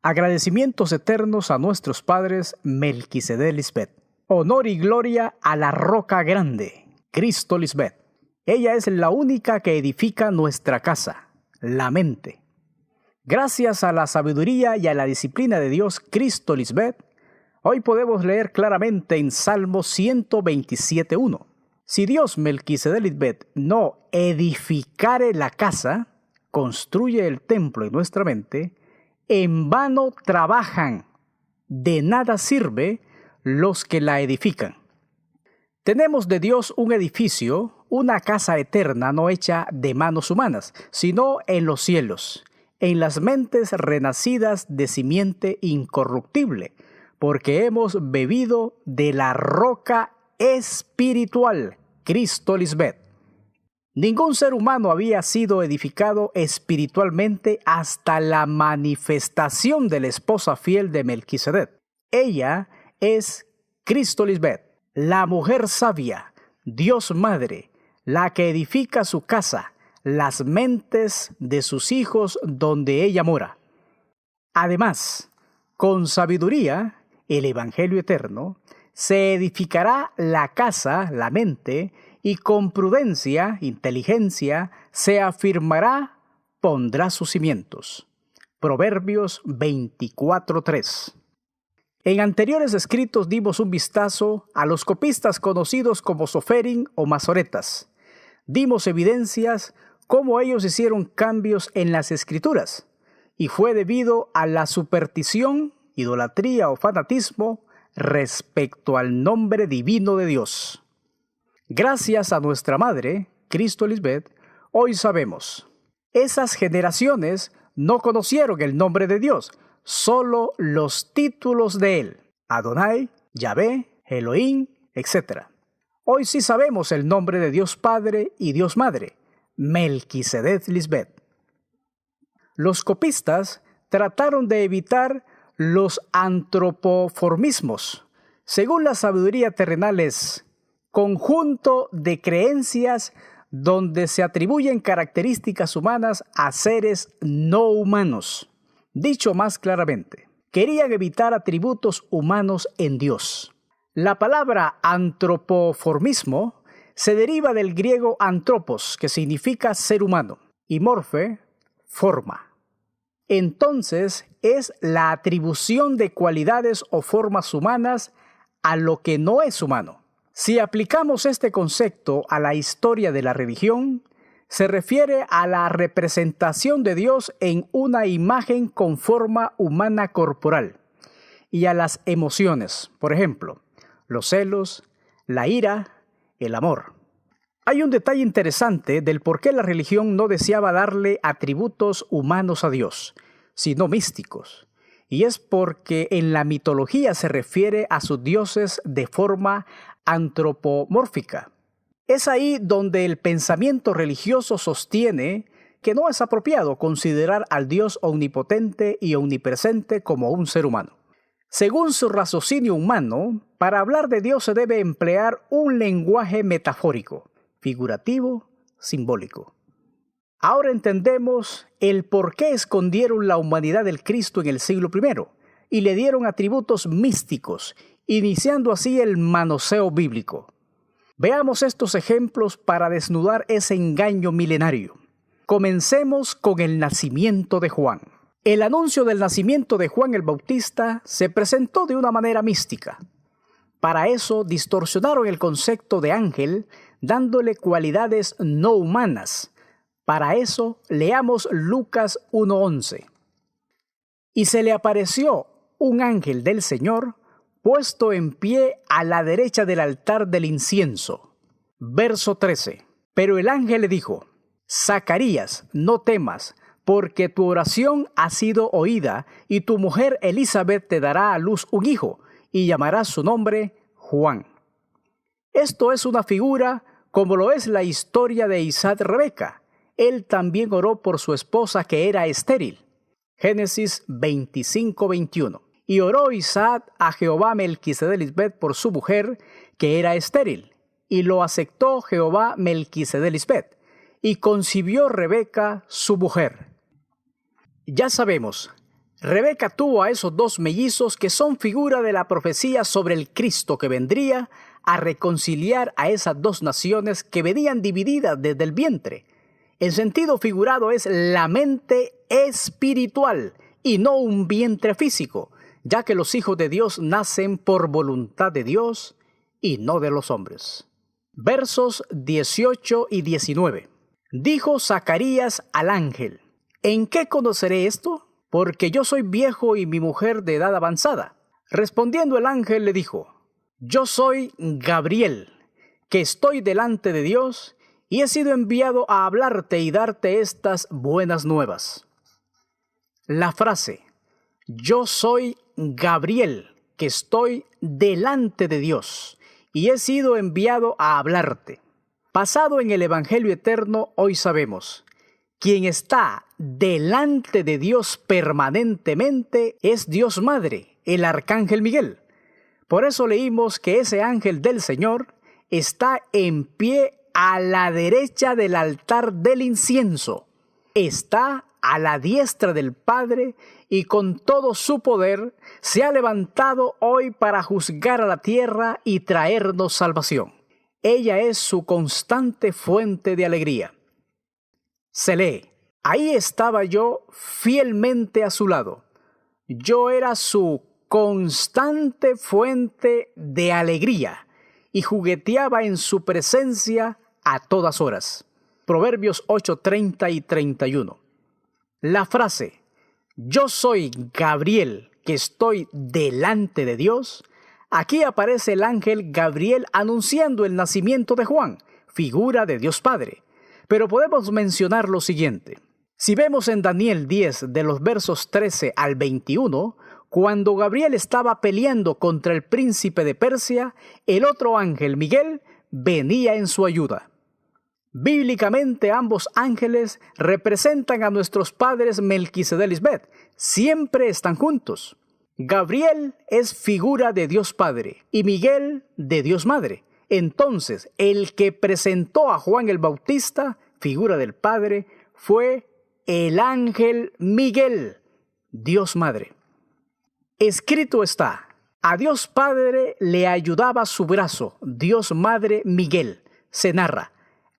Agradecimientos eternos a nuestros padres Melquisedec Lisbeth. Honor y gloria a la roca grande, Cristo Lisbeth. Ella es la única que edifica nuestra casa, la mente. Gracias a la sabiduría y a la disciplina de Dios, Cristo Lisbeth, hoy podemos leer claramente en Salmo 127:1. Si Dios Melquisedec Lisbeth no edificare la casa, construye el templo en nuestra mente, en vano trabajan, de nada sirve los que la edifican. Tenemos de Dios un edificio, una casa eterna no hecha de manos humanas, sino en los cielos, en las mentes renacidas de simiente incorruptible, porque hemos bebido de la roca espiritual, Cristo Lisbeth. Ningún ser humano había sido edificado espiritualmente hasta la manifestación de la esposa fiel de Melquisedec. Ella es Cristo Lisbeth, la mujer sabia, Dios Madre, la que edifica su casa, las mentes de sus hijos donde ella mora. Además, con sabiduría, el Evangelio eterno, se edificará la casa, la mente, y con prudencia, inteligencia, se afirmará, pondrá sus cimientos. Proverbios 24:3. En anteriores escritos dimos un vistazo a los copistas conocidos como Soferim o masoretas. Dimos evidencias cómo ellos hicieron cambios en las escrituras, y fue debido a la superstición, idolatría o fanatismo respecto al nombre divino de Dios. Gracias a nuestra madre, Cristo Lisbeth, hoy sabemos, esas generaciones no conocieron el nombre de Dios, solo los títulos de Él, Adonai, Yahvé, Elohim, etc. Hoy sí sabemos el nombre de Dios Padre y Dios Madre, Melquisedec Lisbeth. Los copistas trataron de evitar los antropoformismos. Según la sabiduría terrenal es conjunto de creencias donde se atribuyen características humanas a seres no humanos. Dicho más claramente, querían evitar atributos humanos en Dios. La palabra antropoformismo se deriva del griego antropos, que significa ser humano, y morfe, forma. Entonces es la atribución de cualidades o formas humanas a lo que no es humano. Si aplicamos este concepto a la historia de la religión, se refiere a la representación de Dios en una imagen con forma humana corporal y a las emociones, por ejemplo, los celos, la ira, el amor. Hay un detalle interesante del por qué la religión no deseaba darle atributos humanos a Dios, sino místicos. Y es porque en la mitología se refiere a sus dioses de forma antropomórfica. Es ahí donde el pensamiento religioso sostiene que no es apropiado considerar al Dios omnipotente y omnipresente como un ser humano. Según su raciocinio humano, para hablar de Dios se debe emplear un lenguaje metafórico, figurativo, simbólico. Ahora entendemos el por qué escondieron la humanidad del Cristo en el siglo I y le dieron atributos místicos, iniciando así el manoseo bíblico. Veamos estos ejemplos para desnudar ese engaño milenario. Comencemos con el nacimiento de Juan. El anuncio del nacimiento de Juan el Bautista se presentó de una manera mística. Para eso distorsionaron el concepto de ángel, dándole cualidades no humanas. Para eso leamos Lucas 1:11. Y se le apareció un ángel del Señor, puesto en pie a la derecha del altar del incienso. Verso 13. Pero el ángel le dijo: Zacarías, no temas, porque tu oración ha sido oída, y tu mujer Elizabeth te dará a luz un hijo, y llamarás su nombre Juan. Esto es una figura como lo es la historia de Isaac y Rebeca. Él también oró por su esposa que era estéril. Génesis 25:21. Y oró Isaac a Jehová Melquisedec Lisbeth por su mujer, que era estéril. Y lo aceptó Jehová Melquisedec Lisbeth. Y concibió Rebeca su mujer. Ya sabemos, Rebeca tuvo a esos dos mellizos que son figura de la profecía sobre el Cristo que vendría a reconciliar a esas dos naciones que venían divididas desde el vientre. El sentido figurado es la mente espiritual y no un vientre físico, ya que los hijos de Dios nacen por voluntad de Dios y no de los hombres. Versos 18 y 19. Dijo Zacarías al ángel: ¿En qué conoceré esto? Porque yo soy viejo y mi mujer de edad avanzada. Respondiendo el ángel le dijo: Yo soy Gabriel, que estoy delante de Dios, y he sido enviado a hablarte y darte estas buenas nuevas. La frase «Yo soy Gabriel, que estoy delante de Dios, y he sido enviado a hablarte». Basado en el Evangelio eterno, hoy sabemos: quien está delante de Dios permanentemente es Dios Madre, el Arcángel Miguel. Por eso leímos que ese ángel del Señor está en pie a la derecha del altar del incienso. Está a la diestra del Padre y con todo su poder se ha levantado hoy para juzgar a la tierra y traernos salvación. Ella es su constante fuente de alegría. Se lee: Ahí estaba yo fielmente a su lado. Yo era su constante fuente de alegría y jugueteaba en su presencia a todas horas. Proverbios 8:30 y 31. La frase «Yo soy Gabriel, que estoy delante de Dios», aquí aparece el ángel Gabriel anunciando el nacimiento de Juan, figura de Dios Padre. Pero podemos mencionar lo siguiente. Si vemos en Daniel 10, de los versos 13 al 21, cuando Gabriel estaba peleando contra el príncipe de Persia, el otro ángel, Miguel, venía en su ayuda. Bíblicamente, ambos ángeles representan a nuestros padres Melquisedec y Lisbeth. Siempre están juntos. Gabriel es figura de Dios Padre y Miguel de Dios Madre. Entonces, el que presentó a Juan el Bautista, figura del Padre, fue el ángel Miguel, Dios Madre. Escrito está: a Dios Padre le ayudaba su brazo, Dios Madre Miguel. Se narra: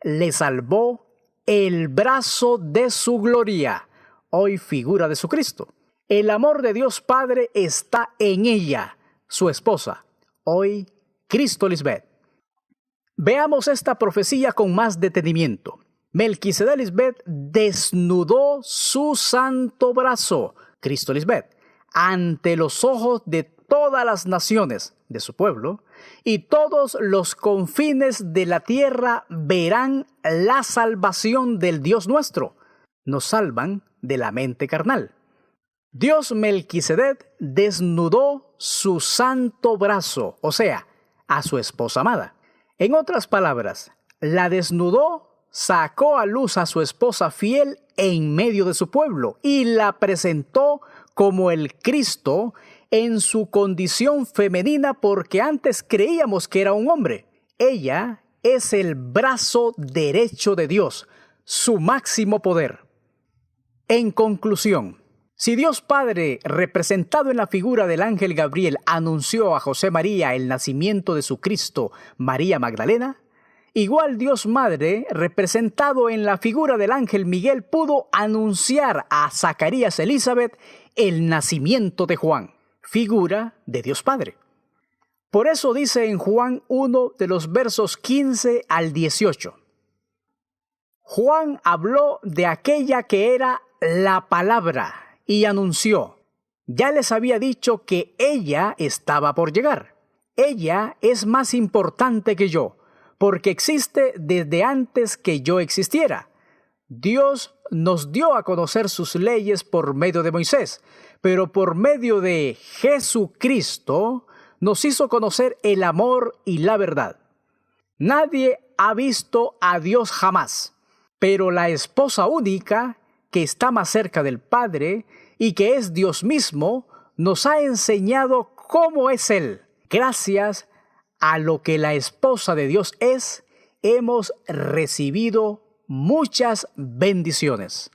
le salvó el brazo de su gloria, hoy figura de su Cristo. El amor de Dios Padre está en ella, su esposa, hoy Cristo Lisbeth. Veamos esta profecía con más detenimiento. Melquisedec Lisbeth desnudó su santo brazo, Cristo Lisbeth, ante los ojos de todas las naciones de su pueblo, y todos los confines de la tierra verán la salvación del Dios nuestro. Nos salvan de la mente carnal. Dios Melquisedec desnudó su santo brazo, o sea, a su esposa amada. En otras palabras, la desnudó, sacó a luz a su esposa fiel en medio de su pueblo y la presentó como el Cristo en su condición femenina, porque antes creíamos que era un hombre. Ella es el brazo derecho de Dios, su máximo poder. En conclusión, si Dios Padre, representado en la figura del ángel Gabriel, anunció a José María el nacimiento de su Cristo, María Magdalena, igual Dios Madre, representado en la figura del ángel Miguel, pudo anunciar a Zacarías Elizabeth el nacimiento de Juan, figura de Dios Padre. Por eso dice en Juan 1, de los versos 15 al 18. Juan habló de aquella que era la palabra y anunció: ya les había dicho que ella estaba por llegar. Ella es más importante que yo, porque existe desde antes que yo existiera. Dios nos dio a conocer sus leyes por medio de Moisés, pero por medio de Jesucristo nos hizo conocer el amor y la verdad. Nadie ha visto a Dios jamás, pero la esposa única, que está más cerca del Padre y que es Dios mismo, nos ha enseñado cómo es Él. Gracias a lo que la esposa de Dios es, hemos recibido muchas bendiciones.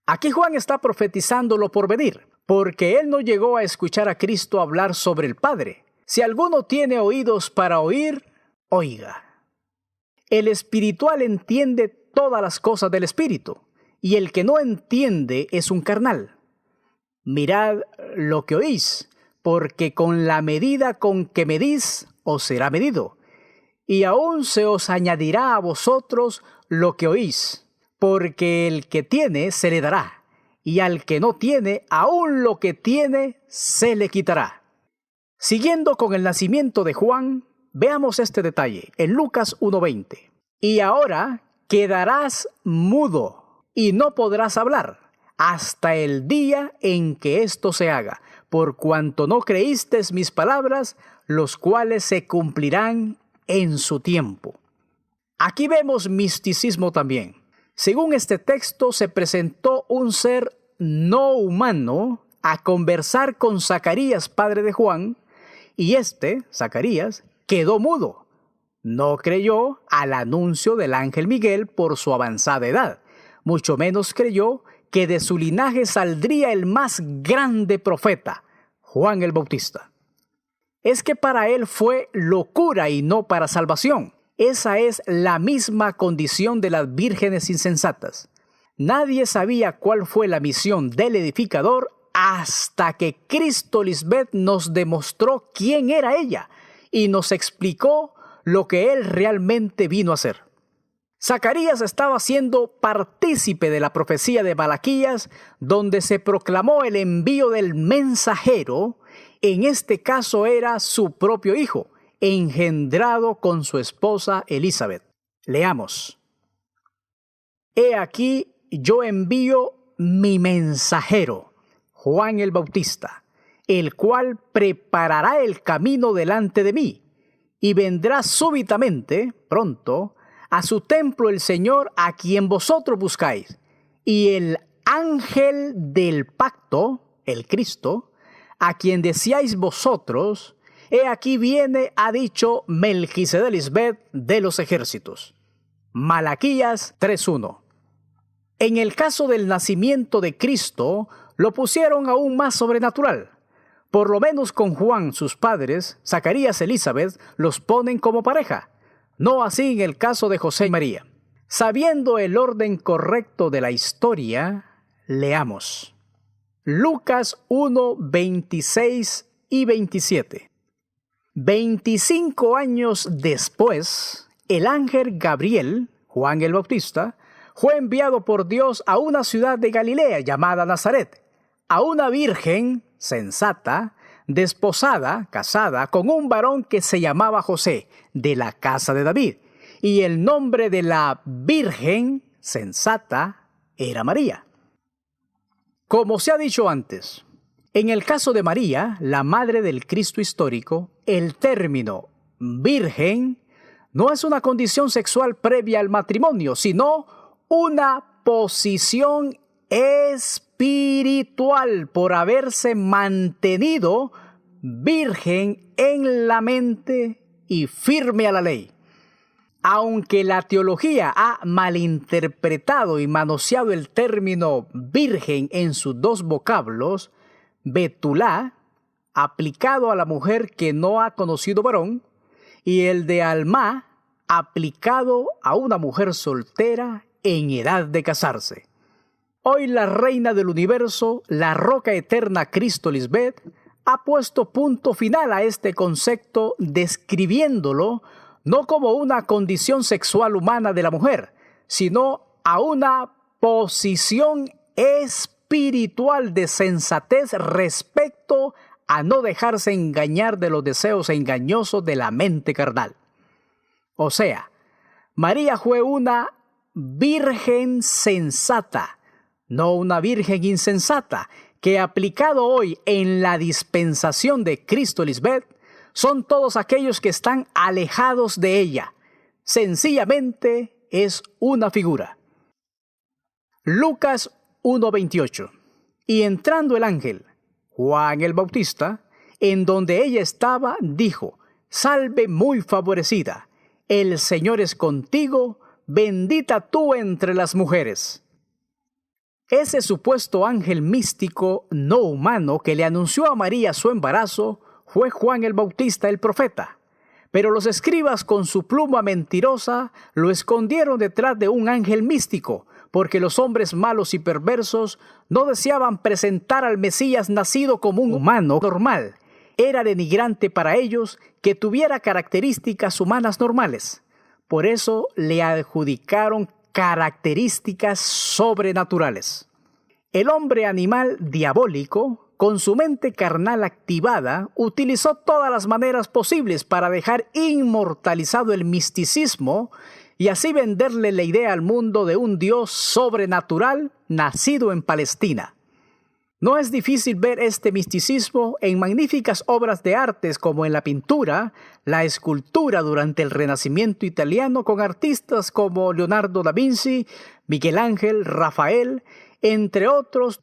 Aquí Juan está profetizando lo por venir, porque él no llegó a escuchar a Cristo hablar sobre el Padre. Si alguno tiene oídos para oír, oiga. El espiritual entiende todas las cosas del espíritu, y el que no entiende es un carnal. Mirad lo que oís, porque con la medida con que medís, os será medido, y aún se os añadirá a vosotros lo que oís, porque el que tiene se le dará, y al que no tiene, aún lo que tiene se le quitará. Siguiendo con el nacimiento de Juan, veamos este detalle en Lucas 1:20. Y ahora quedarás mudo y no podrás hablar hasta el día en que esto se haga, por cuanto no creísteis mis palabras, los cuales se cumplirán en su tiempo. Aquí vemos misticismo también. Según este texto, se presentó un ser no humano a conversar con Zacarías, padre de Juan, y Zacarías, quedó mudo. No creyó al anuncio del ángel Miguel por su avanzada edad. Mucho menos creyó que de su linaje saldría el más grande profeta, Juan el Bautista. Es que para él fue locura y no para salvación. Esa es la misma condición de las vírgenes insensatas. Nadie sabía cuál fue la misión del edificador hasta que Cristo Lisbeth nos demostró quién era ella y nos explicó lo que él realmente vino a hacer. Zacarías estaba siendo partícipe de la profecía de Malaquías, donde se proclamó el envío del mensajero. En este caso era su propio hijo, engendrado con su esposa Elizabeth. Leamos. He aquí, yo envío mi mensajero, Juan el Bautista, el cual preparará el camino delante de mí, y vendrá súbitamente, pronto, a su templo el Señor a quien vosotros buscáis, y el ángel del pacto, el Cristo, a quien deseáis vosotros, he aquí viene, ha dicho Melquisedec Lisbeth de los ejércitos. Malaquías 3:1. En el caso del nacimiento de Cristo, lo pusieron aún más sobrenatural. Por lo menos con Juan, sus padres, Zacarías y Elizabeth, los ponen como pareja. No así en el caso de José y María. Sabiendo el orden correcto de la historia, leamos. Lucas 1, 26 y 27. 25 años después, el ángel Gabriel, Juan el Bautista, fue enviado por Dios a una ciudad de Galilea llamada Nazaret, a una virgen sensata, desposada, casada, con un varón que se llamaba José, de la casa de David, y el nombre de la virgen sensata era María. Como se ha dicho antes, en el caso de María, la madre del Cristo histórico, el término virgen no es una condición sexual previa al matrimonio, sino una posición espiritual por haberse mantenido virgen en la mente y firme a la ley. Aunque la teología ha malinterpretado y manoseado el término virgen en sus dos vocablos, betulá, aplicado a la mujer que no ha conocido varón, y el de alma, aplicado a una mujer soltera en edad de casarse. Hoy la reina del universo, la roca eterna Cristo Lisbeth, ha puesto punto final a este concepto describiéndolo no como una condición sexual humana de la mujer, sino a una posición espiritual de sensatez respecto a no dejarse engañar de los deseos engañosos de la mente carnal. O sea, María fue una virgen sensata, no una virgen insensata, que aplicado hoy en la dispensación de Cristo Lisbeth, son todos aquellos que están alejados de ella. Sencillamente es una figura. Lucas 1:28. Y entrando el ángel, Juan el Bautista, en donde ella estaba, dijo: Salve muy favorecida, el Señor es contigo, bendita tú entre las mujeres. Ese supuesto ángel místico no humano que le anunció a María su embarazo fue Juan el Bautista, el profeta. Pero los escribas con su pluma mentirosa lo escondieron detrás de un ángel místico, porque los hombres malos y perversos no deseaban presentar al Mesías nacido como un humano normal. Era denigrante para ellos que tuviera características humanas normales. Por eso le adjudicaron características sobrenaturales. El hombre animal diabólico, con su mente carnal activada, utilizó todas las maneras posibles para dejar inmortalizado el misticismo y así venderle la idea al mundo de un Dios sobrenatural nacido en Palestina. No es difícil ver este misticismo en magníficas obras de artes como en la pintura, la escultura durante el Renacimiento italiano con artistas como Leonardo da Vinci, Miguel Ángel, Rafael, entre otros.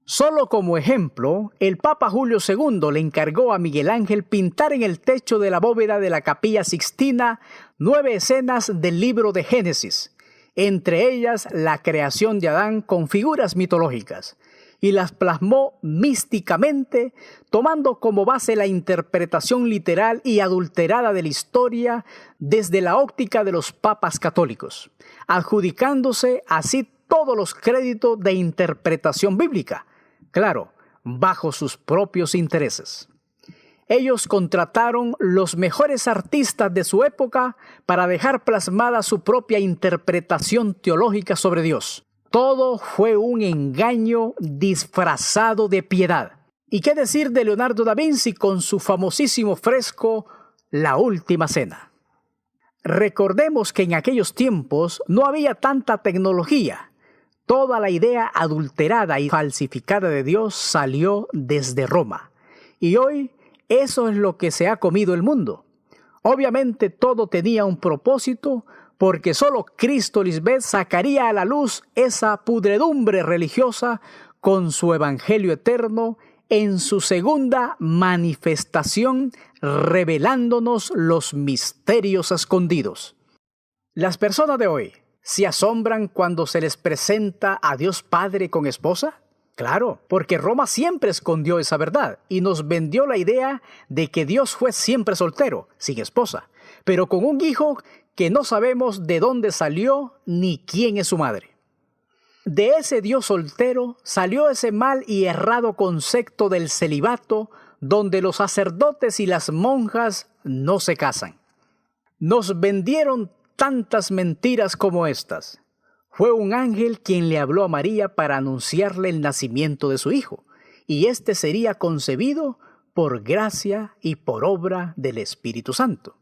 Solo como ejemplo, el Papa Julio II le encargó a Miguel Ángel pintar en el techo de la bóveda de la Capilla Sixtina 9 escenas del libro de Génesis, entre ellas la creación de Adán con figuras mitológicas, y las plasmó místicamente, tomando como base la interpretación literal y adulterada de la historia desde la óptica de los papas católicos, adjudicándose así todos los créditos de interpretación bíblica, claro, bajo sus propios intereses. Ellos contrataron los mejores artistas de su época para dejar plasmada su propia interpretación teológica sobre Dios. Todo fue un engaño disfrazado de piedad. ¿Y qué decir de Leonardo da Vinci con su famosísimo fresco La Última Cena? Recordemos que en aquellos tiempos no había tanta tecnología. Toda la idea adulterada y falsificada de Dios salió desde Roma. Y hoy eso es lo que se ha comido el mundo. Obviamente todo tenía un propósito, porque solo Cristo Lisbeth sacaría a la luz esa pudredumbre religiosa con su evangelio eterno en su segunda manifestación, revelándonos los misterios escondidos. Las personas de hoy se asombran cuando se les presenta a Dios Padre con esposa. Claro, porque Roma siempre escondió esa verdad y nos vendió la idea de que Dios fue siempre soltero, sin esposa, pero con un hijo que no sabemos de dónde salió ni quién es su madre. De ese Dios soltero salió ese mal y errado concepto del celibato, donde los sacerdotes y las monjas no se casan. Nos vendieron tantas mentiras como estas. Fue un ángel quien le habló a María para anunciarle el nacimiento de su hijo, y éste sería concebido por gracia y por obra del Espíritu Santo.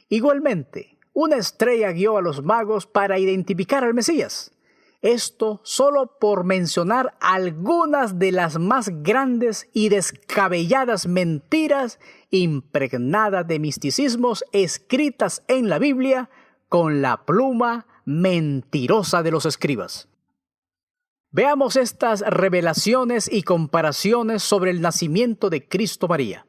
Igualmente, una estrella guió a los magos para identificar al Mesías. Esto solo por mencionar algunas de las más grandes y descabelladas mentiras impregnadas de misticismos escritas en la Biblia con la pluma mentirosa de los escribas. Veamos estas revelaciones y comparaciones sobre el nacimiento de Cristo María.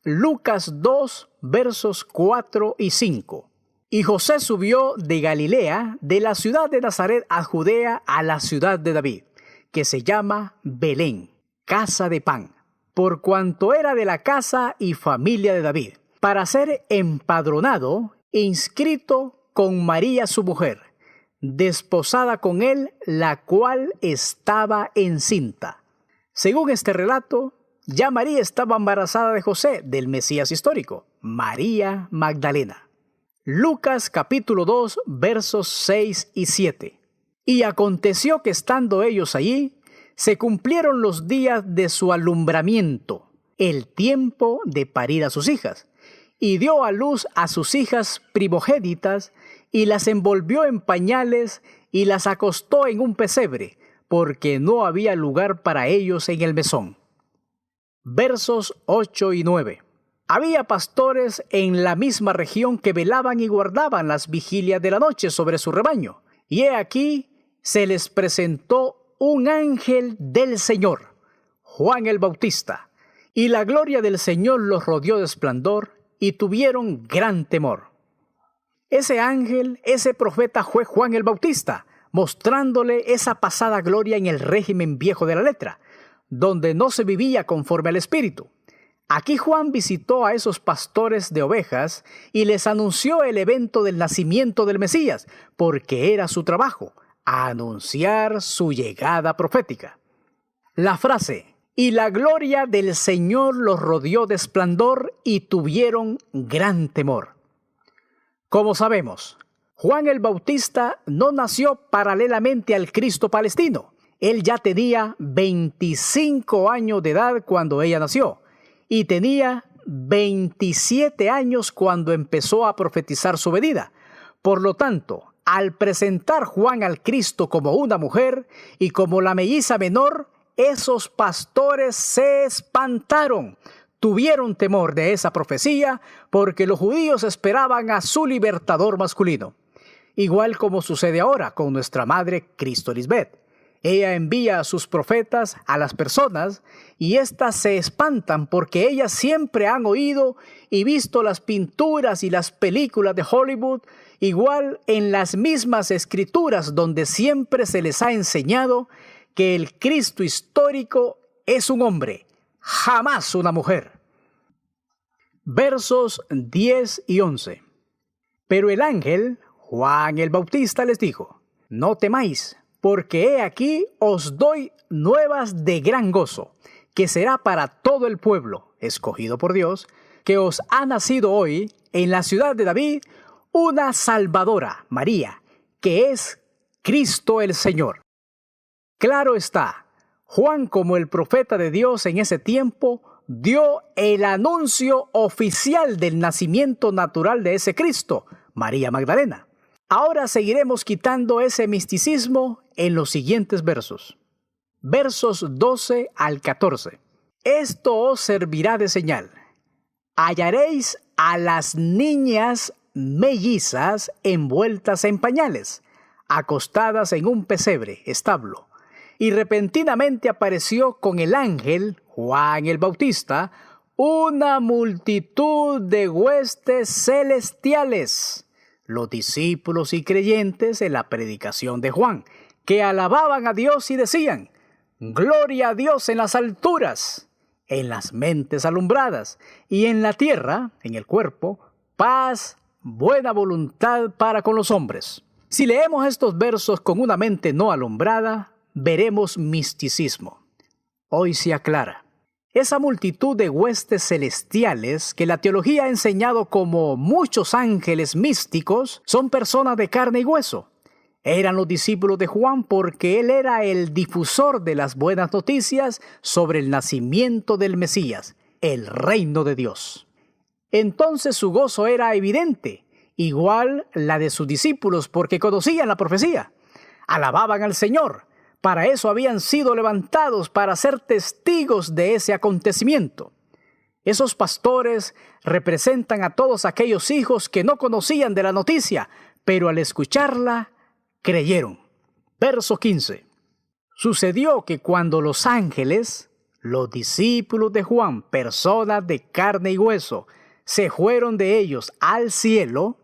Lucas 2, versos 4 y 5. Y José subió de Galilea, de la ciudad de Nazaret a Judea, a la ciudad de David, que se llama Belén, casa de pan, por cuanto era de la casa y familia de David, para ser empadronado, inscrito con María su mujer, desposada con él, la cual estaba encinta. Según este relato, ya María estaba embarazada de José, del Mesías histórico, María Magdalena. Lucas capítulo 2, versos 6 y 7. Y aconteció que estando ellos allí, se cumplieron los días de su alumbramiento, el tiempo de parir a sus hijas, y dio a luz a sus hijas primogénitas, y las envolvió en pañales, y las acostó en un pesebre, porque no había lugar para ellos en el mesón. Versos 8 y 9. Había pastores en la misma región que velaban y guardaban las vigilias de la noche sobre su rebaño. Y he aquí, se les presentó un ángel del Señor, Juan el Bautista, y la gloria del Señor los rodeó de esplendor, y tuvieron gran temor. Ese ángel, ese profeta fue Juan el Bautista, mostrándole esa pasada gloria en el régimen viejo de la letra, donde no se vivía conforme al Espíritu. Aquí Juan visitó a esos pastores de ovejas y les anunció el evento del nacimiento del Mesías, porque era su trabajo, anunciar su llegada profética. La frase, y la gloria del Señor los rodeó de esplendor y tuvieron gran temor. Como sabemos, Juan el Bautista no nació paralelamente al Cristo palestino. Él ya tenía 25 años de edad cuando ella nació y tenía 27 años cuando empezó a profetizar su venida. Por lo tanto, al presentar Juan al Cristo como una mujer y como la melliza menor, esos pastores se espantaron. Tuvieron temor de esa profecía porque los judíos esperaban a su libertador masculino. Igual como sucede ahora con nuestra madre Cristo Lisbeth. Ella envía a sus profetas a las personas y éstas se espantan porque ellas siempre han oído y visto las pinturas y las películas de Hollywood, igual en las mismas escrituras donde siempre se les ha enseñado que el Cristo histórico es un hombre, jamás una mujer. Versos 10 y 11. Pero el ángel, Juan el Bautista, les dijo: no temáis, porque he aquí os doy nuevas de gran gozo, que será para todo el pueblo, escogido por Dios, que os ha nacido hoy en la ciudad de David una Salvadora, María, que es Cristo el Señor. Claro está, Juan, como el profeta de Dios en ese tiempo, dio el anuncio oficial del nacimiento natural de ese Cristo, María Magdalena. Ahora seguiremos quitando ese misticismo en los siguientes versos. Versos 12 al 14. Esto os servirá de señal. Hallaréis a las niñas mellizas envueltas en pañales, acostadas en un pesebre, establo. Y repentinamente apareció con el ángel, Juan el Bautista, una multitud de huestes celestiales, los discípulos y creyentes en la predicación de Juan, que alababan a Dios y decían: gloria a Dios en las alturas, en las mentes alumbradas, y en la tierra, en el cuerpo, paz, buena voluntad para con los hombres. Si leemos estos versos con una mente no alumbrada, veremos misticismo. Hoy se aclara. Esa multitud de huestes celestiales que la teología ha enseñado como muchos ángeles místicos son personas de carne y hueso. Eran los discípulos de Juan porque él era el difusor de las buenas noticias sobre el nacimiento del Mesías, el reino de Dios. Entonces su gozo era evidente, igual la de sus discípulos porque conocían la profecía. Alababan al Señor. Para eso habían sido levantados, para ser testigos de ese acontecimiento. Esos pastores representan a todos aquellos hijos que no conocían de la noticia, pero al escucharla, creyeron. Verso 15. Sucedió que cuando los ángeles, los discípulos de Juan, personas de carne y hueso, se fueron de ellos al cielo,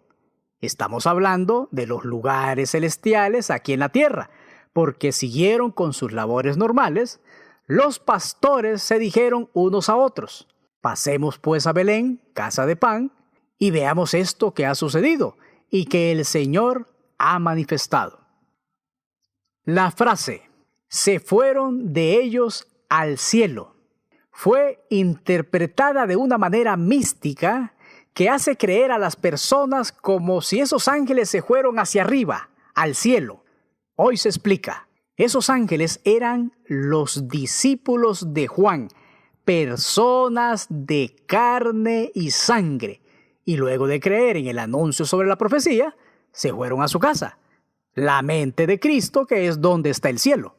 estamos hablando de los lugares celestiales aquí en la tierra, porque siguieron con sus labores normales, los pastores se dijeron unos a otros: pasemos pues a Belén, casa de pan, y veamos esto que ha sucedido y que el Señor ha manifestado. La frase "se fueron de ellos al cielo" fue interpretada de una manera mística que hace creer a las personas como si esos ángeles se fueron hacia arriba, al cielo. Hoy se explica. Esos ángeles eran los discípulos de Juan, personas de carne y sangre, y luego de creer en el anuncio sobre la profecía, se fueron a su casa, la mente de Cristo, que es donde está el cielo.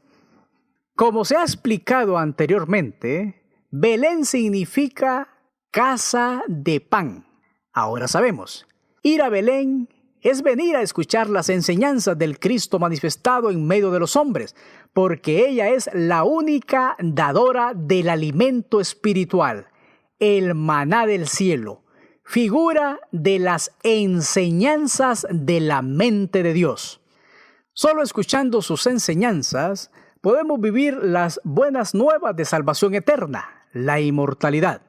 Como se ha explicado anteriormente, Belén significa casa de pan. Ahora sabemos, ir a Belén es venir a escuchar las enseñanzas del Cristo manifestado en medio de los hombres, porque ella es la única dadora del alimento espiritual, el maná del cielo, figura de las enseñanzas de la mente de Dios. Solo escuchando sus enseñanzas podemos vivir las buenas nuevas de salvación eterna, la inmortalidad.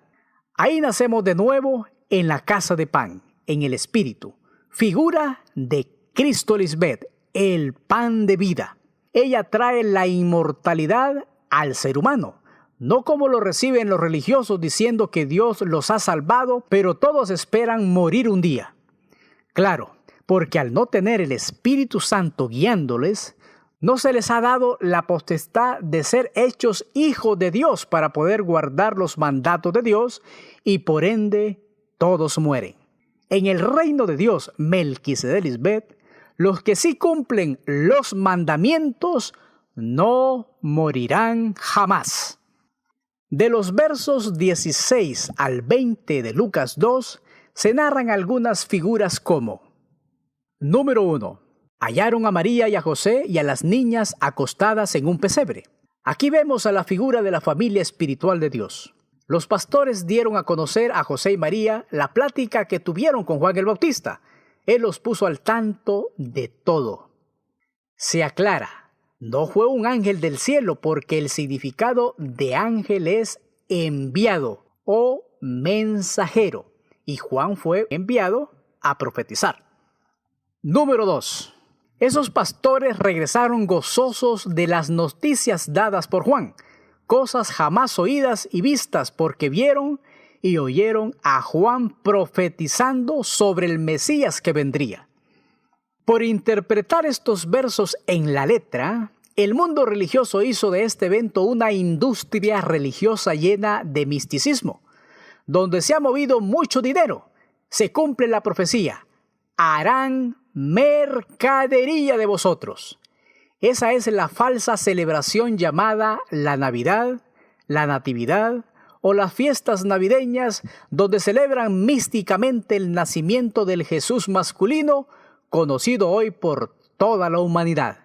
Ahí nacemos de nuevo en la casa de pan, en el Espíritu, figura de Cristo Lisbeth, el pan de vida. Ella trae la inmortalidad al ser humano, no como lo reciben los religiosos diciendo que Dios los ha salvado, pero todos esperan morir un día. Claro, porque al no tener el Espíritu Santo guiándoles, no se les ha dado la potestad de ser hechos hijos de Dios para poder guardar los mandatos de Dios y por ende todos mueren. En el reino de Dios, Melquisedec Lisbeth, los que sí cumplen los mandamientos no morirán jamás. De los versos 16 al 20 de Lucas 2 se narran algunas figuras como: Número 1. Hallaron a María y a José y a las niñas acostadas en un pesebre. Aquí vemos a la figura de la familia espiritual de Dios. Los pastores dieron a conocer a José y María la plática que tuvieron con Juan el Bautista. Él los puso al tanto de todo. Se aclara, no fue un ángel del cielo porque el significado de ángel es enviado o mensajero y Juan fue enviado a profetizar. Número 2. Esos pastores regresaron gozosos de las noticias dadas por Juan, cosas jamás oídas y vistas porque vieron y oyeron a Juan profetizando sobre el Mesías que vendría. Por interpretar estos versos en la letra, el mundo religioso hizo de este evento una industria religiosa llena de misticismo, donde se ha movido mucho dinero. Se cumple la profecía: harán mercadería de vosotros. Esa es la falsa celebración llamada la Navidad, la Natividad o las fiestas navideñas, donde celebran místicamente el nacimiento del Jesús masculino, conocido hoy por toda la humanidad.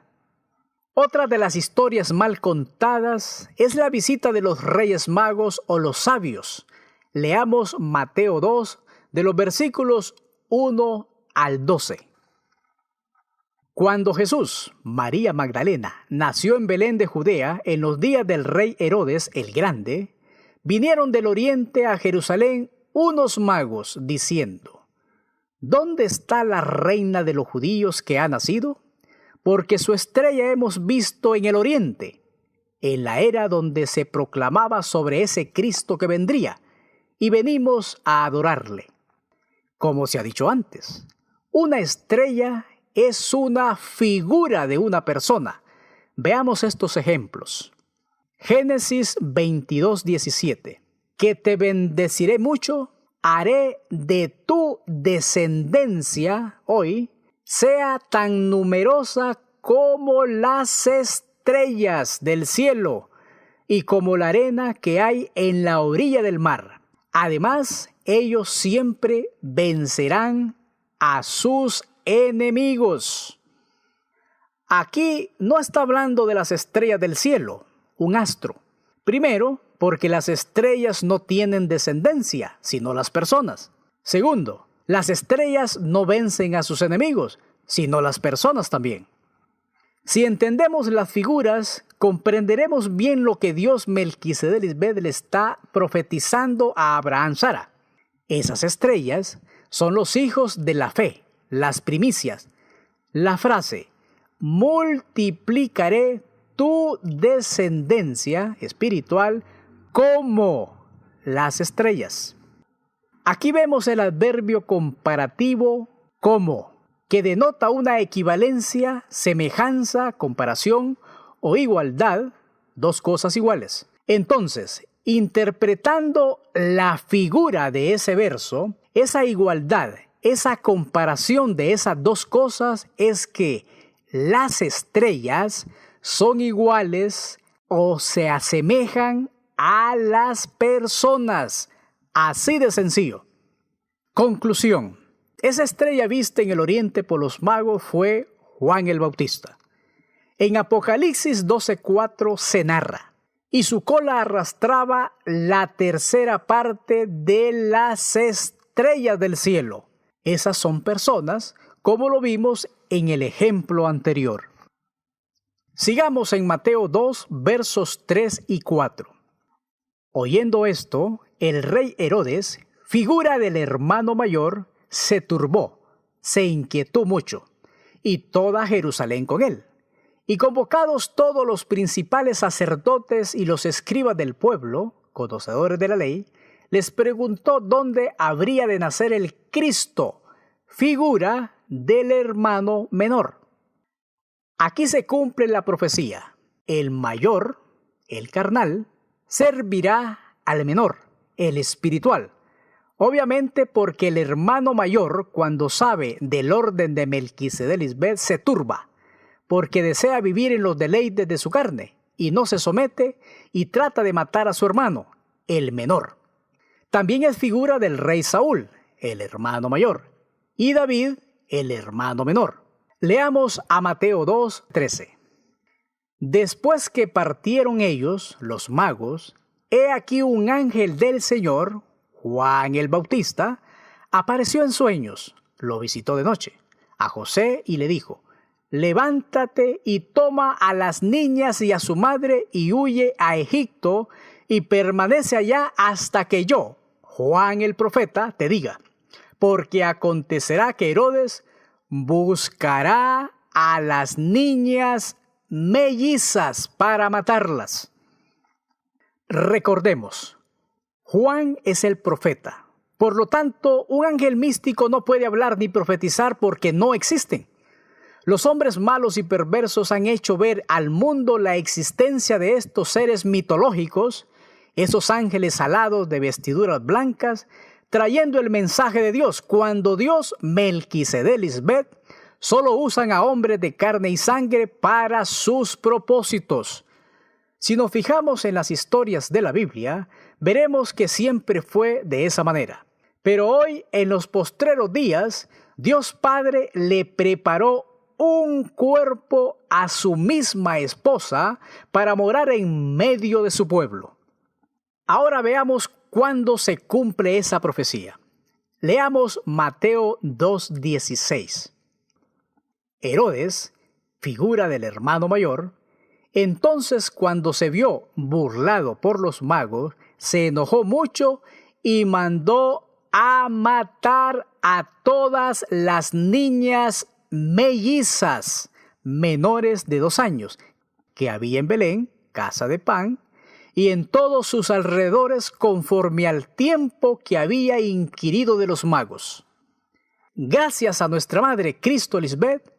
Otra de las historias mal contadas es la visita de los Reyes Magos o los sabios. Leamos Mateo 2, de los versículos 1 al 12. Cuando Jesús, María Magdalena, nació en Belén de Judea en los días del rey Herodes el Grande, vinieron del oriente a Jerusalén unos magos diciendo: ¿Dónde está la reina de los judíos que ha nacido? Porque su estrella hemos visto en el oriente, en la era donde se proclamaba sobre ese Cristo que vendría, y venimos a adorarle. Como se ha dicho antes, una estrella es una figura de una persona. Veamos estos ejemplos. Génesis 22:17. Que te bendeciré mucho, haré de tu descendencia hoy sea tan numerosa como las estrellas del cielo y como la arena que hay en la orilla del mar. Además, ellos siempre vencerán a sus enemigos. Aquí no está hablando de las estrellas del cielo, un astro. Primero, porque las estrellas no tienen descendencia, sino las personas. Segundo, las estrellas no vencen a sus enemigos, sino las personas también. Si entendemos las figuras, comprenderemos bien lo que Dios Melquisedec Lisbeth le está profetizando a Abraham Sara. Esas estrellas son los hijos de la fe, las primicias. La frase, multiplicaré tu descendencia espiritual como las estrellas. Aquí vemos el adverbio comparativo como, que denota una equivalencia, semejanza, comparación o igualdad, dos cosas iguales. Entonces, interpretando la figura de ese verso, esa igualdad, esa comparación de esas dos cosas es que las estrellas son iguales o se asemejan a las personas. Así de sencillo. Conclusión. Esa estrella vista en el oriente por los magos fue Juan el Bautista. En Apocalipsis 12:4 se narra: y su cola arrastraba la tercera parte de las estrellas del cielo. Esas son personas, como lo vimos en el ejemplo anterior. Sigamos en Mateo 2, versos 3 y 4. Oyendo esto, el rey Herodes, figura del hermano mayor, se turbó, se inquietó mucho, y toda Jerusalén con él. Y convocados todos los principales sacerdotes y los escribas del pueblo, conocedores de la ley, les preguntó dónde habría de nacer el Cristo, figura del hermano menor. Aquí se cumple la profecía. El mayor, el carnal, servirá al menor, el espiritual. Obviamente porque el hermano mayor, cuando sabe del orden de Melquisedec, se turba, porque desea vivir en los deleites de su carne, y no se somete y trata de matar a su hermano, el menor. También es figura del rey Saúl, el hermano mayor, y David, el hermano menor. Leamos a Mateo 2, 13. Después que partieron ellos, los magos, he aquí un ángel del Señor, Juan el Bautista, apareció en sueños, lo visitó de noche, a José y le dijo: levántate y toma a las niñas y a su madre y huye a Egipto y permanece allá hasta que yo, Juan el profeta, te diga, porque acontecerá que Herodes buscará a las niñas mellizas para matarlas. Recordemos, Juan es el profeta. Por lo tanto, un ángel místico no puede hablar ni profetizar porque no existen. Los hombres malos y perversos han hecho ver al mundo la existencia de estos seres mitológicos, esos ángeles alados de vestiduras blancas, trayendo el mensaje de Dios, cuando Dios, Melquisedec, solo usan a hombres de carne y sangre para sus propósitos. Si nos fijamos en las historias de la Biblia, veremos que siempre fue de esa manera. Pero hoy, en los postreros días, Dios Padre le preparó un cuerpo a su misma esposa para morar en medio de su pueblo. Ahora veamos cuándo se cumple esa profecía. Leamos Mateo 2:16. Herodes, figura del hermano mayor, entonces cuando se vio burlado por los magos, se enojó mucho y mandó a matar a todas las niñas mellizas menores de 2 años que había en Belén, casa de pan, y en todos sus alrededores conforme al tiempo que había inquirido de los magos. Gracias a nuestra madre Cristo Lisbeth,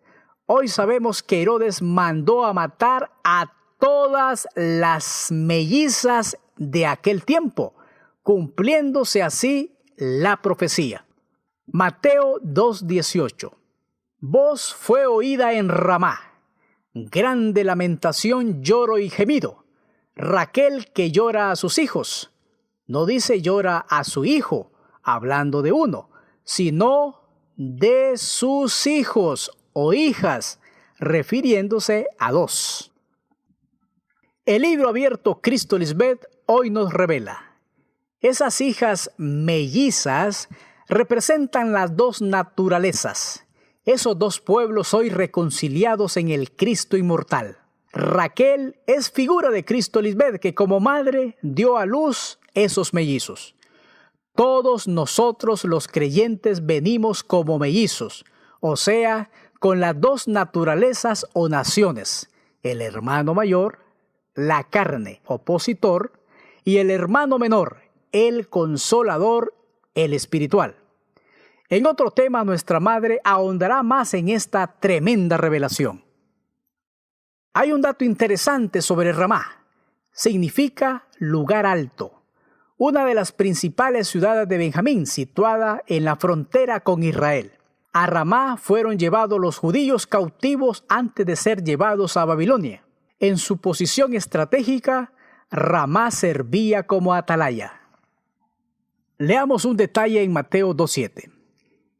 hoy sabemos que Herodes mandó a matar a todas las mellizas de aquel tiempo, cumpliéndose así la profecía. Mateo 2:18. Voz fue oída en Ramá, grande lamentación, lloro y gemido. Raquel que llora a sus hijos. No dice llora a su hijo, hablando de uno, sino de sus hijos o hijas, refiriéndose a 2. El libro abierto Cristo Lisbeth hoy nos revela. Esas hijas mellizas representan las 2 naturalezas. Esos 2 pueblos hoy reconciliados en el Cristo inmortal. Raquel es figura de Cristo Lisbeth, que como madre dio a luz esos mellizos. Todos nosotros los creyentes venimos como mellizos, o sea, con las 2 naturalezas o naciones, el hermano mayor, la carne, opositor, y el hermano menor, el consolador, el espiritual. En otro tema, nuestra madre ahondará más en esta tremenda revelación. Hay un dato interesante sobre Ramá. Significa lugar alto. Una de las principales ciudades de Benjamín, situada en la frontera con Israel. A Ramá fueron llevados los judíos cautivos antes de ser llevados a Babilonia. En su posición estratégica, Ramá servía como atalaya. Leamos un detalle en Mateo 2:7.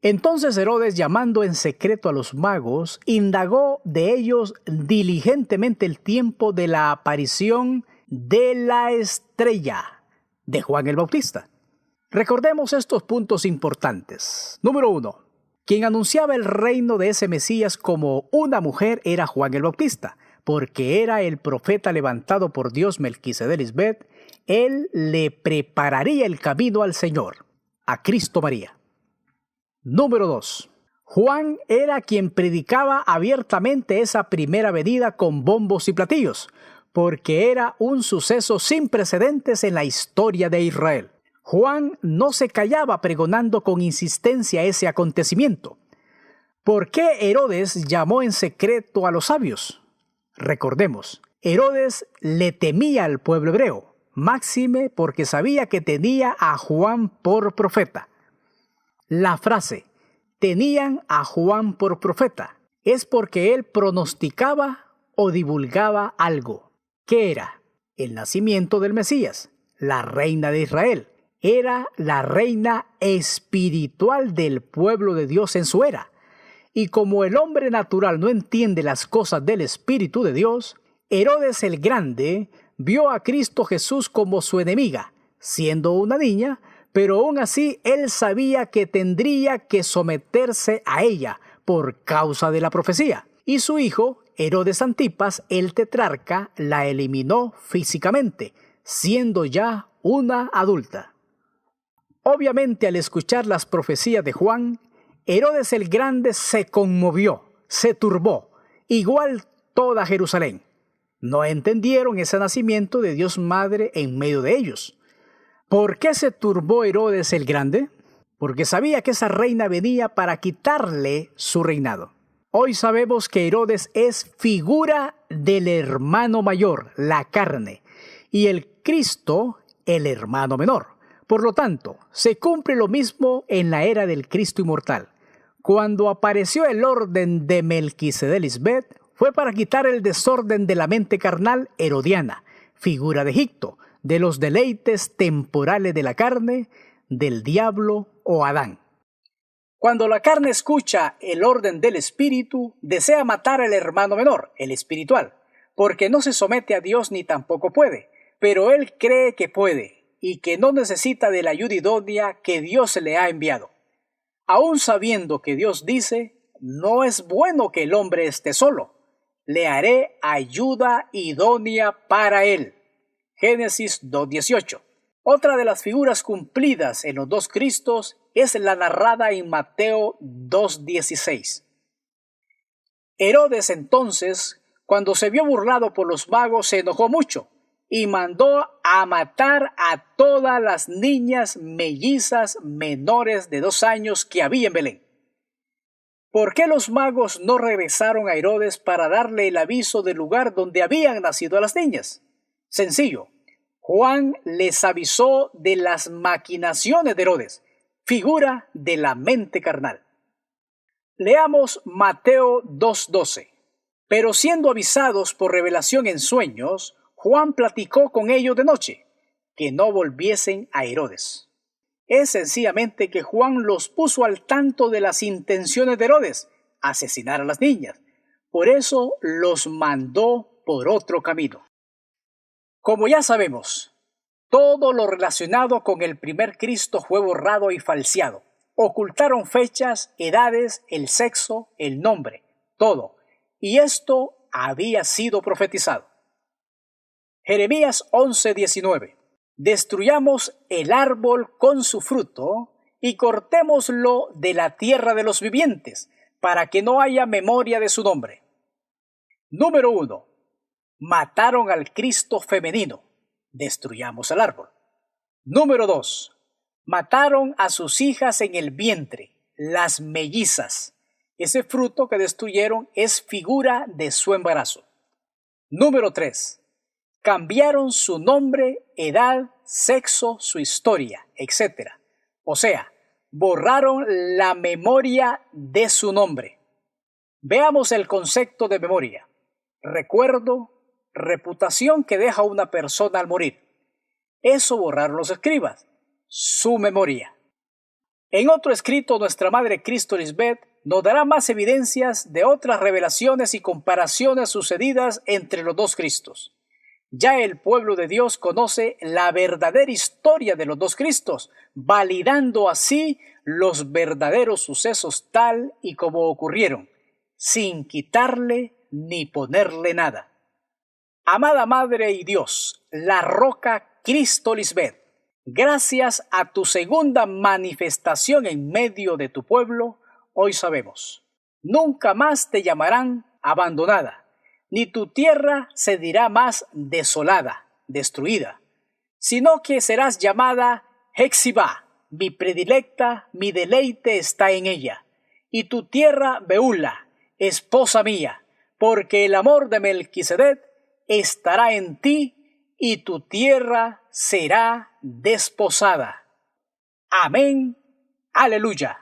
Entonces Herodes, llamando en secreto a los magos, indagó de ellos diligentemente el tiempo de la aparición de la estrella de Juan el Bautista. Recordemos estos puntos importantes. Número 1. Quien anunciaba el reino de ese Mesías como una mujer era Juan el Bautista, porque era el profeta levantado por Dios Melquisedec, él le prepararía el camino al Señor, a Cristo María. Número 2. Juan era quien predicaba abiertamente esa primera venida con bombos y platillos, porque era un suceso sin precedentes en la historia de Israel. Juan no se callaba pregonando con insistencia ese acontecimiento. ¿Por qué Herodes llamó en secreto a los sabios? Recordemos, Herodes le temía al pueblo hebreo, máxime porque sabía que tenía a Juan por profeta. La frase, tenían a Juan por profeta, es porque él pronosticaba o divulgaba algo. ¿Qué era? El nacimiento del Mesías, la reina de Israel. Era la reina espiritual del pueblo de Dios en su era. Y como el hombre natural no entiende las cosas del Espíritu de Dios, Herodes el Grande vio a Cristo Jesús como su enemiga, siendo una niña, pero aún así él sabía que tendría que someterse a ella por causa de la profecía. Y su hijo, Herodes Antipas, el tetrarca, la eliminó físicamente, siendo ya una adulta. Obviamente, al escuchar las profecías de Juan, Herodes el Grande se conmovió, se turbó, igual toda Jerusalén. No entendieron ese nacimiento de Dios Madre en medio de ellos. ¿Por qué se turbó Herodes el Grande? Porque sabía que esa reina venía para quitarle su reinado. Hoy sabemos que Herodes es figura del hermano mayor, la carne, y el Cristo, el hermano menor. Por lo tanto, se cumple lo mismo en la era del Cristo inmortal. Cuando apareció el orden de Melquisedec, fue para quitar el desorden de la mente carnal herodiana, figura de Egipto, de los deleites temporales de la carne, del diablo o Adán. Cuando la carne escucha el orden del espíritu, desea matar al hermano menor, el espiritual, porque no se somete a Dios ni tampoco puede, pero él cree que puede y que no necesita de la ayuda idónea que Dios le ha enviado. Aún sabiendo que Dios dice, no es bueno que el hombre esté solo, le haré ayuda idónea para él. Génesis 2:18. Otra de las figuras cumplidas en los dos Cristos es la narrada en Mateo 2:16. Herodes entonces, cuando se vio burlado por los magos, se enojó mucho y mandó a matar a todas las niñas mellizas menores de 2 años que había en Belén. ¿Por qué los magos no regresaron a Herodes para darle el aviso del lugar donde habían nacido las niñas? Sencillo, Juan les avisó de las maquinaciones de Herodes, figura de la mente carnal. Leamos Mateo 2:12. Pero siendo avisados por revelación en sueños, Juan platicó con ellos de noche, que no volviesen a Herodes. Es sencillamente que Juan los puso al tanto de las intenciones de Herodes, asesinar a las niñas. Por eso los mandó por otro camino. Como ya sabemos, todo lo relacionado con el primer Cristo fue borrado y falseado. Ocultaron fechas, edades, el sexo, el nombre, todo. Y esto había sido profetizado. Jeremías 11:19. Destruyamos el árbol con su fruto y cortémoslo de la tierra de los vivientes, para que no haya memoria de su nombre. Número 1. Mataron al Cristo femenino. Destruyamos el árbol. Número 2. Mataron a sus hijas en el vientre, las mellizas. Ese fruto que destruyeron es figura de su embarazo. Número 3. Cambiaron su nombre, edad, sexo, su historia, etc. O sea, borraron la memoria de su nombre. Veamos el concepto de memoria. Recuerdo, reputación que deja una persona al morir. Eso borraron los escribas, su memoria. En otro escrito, nuestra Madre Cristo Lisbeth nos dará más evidencias de otras revelaciones y comparaciones sucedidas entre los dos Cristos. Ya el pueblo de Dios conoce la verdadera historia de los dos Cristos, validando así los verdaderos sucesos tal y como ocurrieron, sin quitarle ni ponerle nada. Amada Madre y Dios, la roca Cristo Lisbeth, gracias a tu segunda manifestación en medio de tu pueblo, hoy sabemos, nunca más te llamarán abandonada, ni tu tierra se dirá más desolada, destruida, sino que serás llamada Hexibá, mi predilecta, mi deleite está en ella, y tu tierra Beula, esposa mía, porque el amor de Melquisedec estará en ti, y tu tierra será desposada. Amén. Aleluya.